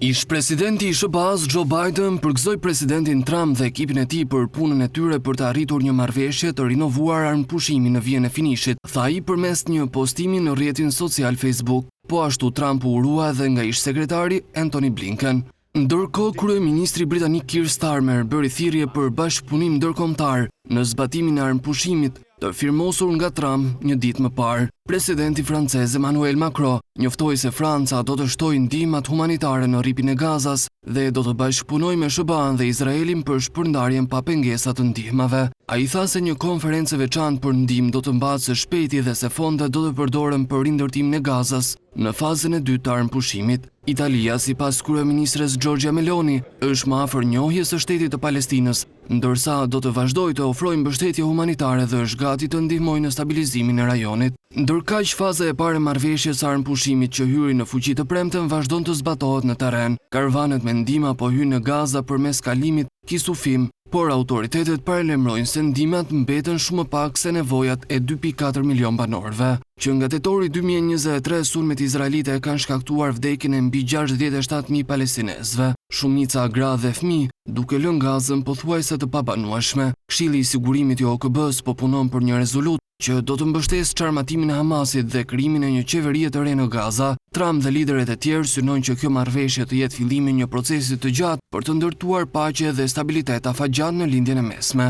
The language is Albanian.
Ish-presidenti i SBA-s Joe Biden përgëzoi presidentin Trump dhe ekipin e tij për punën e tyre për të arritur një marrëveshje të rinovuar armëpushimi në vijën e finishit, tha ai përmes një postimi në rrjetin social Facebook. Po ashtu Trump u urua edhe nga ish-sekretari Antony Blinken. Ndërkohë, kryeministri britanik Keir Starmer bëri thirrje për bashkëpunim ndërkombëtar në zbatimin e armëpushimit të firmosur nga Trump një ditë më parë. Presidenti francez Emmanuel Macron njoftoi se Franca do të shtojë ndihmat humanitare në rripin e Gazas dhe do të bashkëpunojë me SBA-n dhe Izraelin për shpërndarjen pa pengesa të ndihmave. Ai tha se një konferencë veçantë për ndihmë do të mbahet së shpejti dhe se fondet do të përdoren për rindërtimin e Gazas në fazën e dytë të armëpushimit. Italia, sipas kryeministres Giorgia Meloni, është më afër njohjes së shtetit të Palestinës, ndërsa do të vazhdojë të ofrojë mbështetje humanitare dhe është gati të ndihmojë në stabilizimin e rajonit. Ndërkaq, faza e parë e marrëveshjes së armëpushimit që hyri në fuqi të premten vazhdon të zbatohet në terren. Karavanet me ndihmë po hyjnë në Gaza përmes kalimit Kisufim, por autoritetet paralajmërojnë se ndihmat mbeten shumë më pak se nevojat e 2.4 milion banorëve. Që nga tetori 2023 sulmet izraelite kanë shkaktuar vdekjen e mbi 67.000 palestinezëve, shumica gra dhe fëmijë, duke lënë Gazën pothuajse të pabanueshme. Këshilli i sigurimit i OKB-s po punon për një rezolutë që do të mbështesë çarmatimin e Hamasit dhe krijimin e një qeverie të re në Gaza. Trump dhe liderët e tjerë synojnë që kjo marrëveshje të jetë fillimi i një procesi të gjatë për të ndërtuar paqe dhe stabilitet afatgjatë në lindjen e mesme.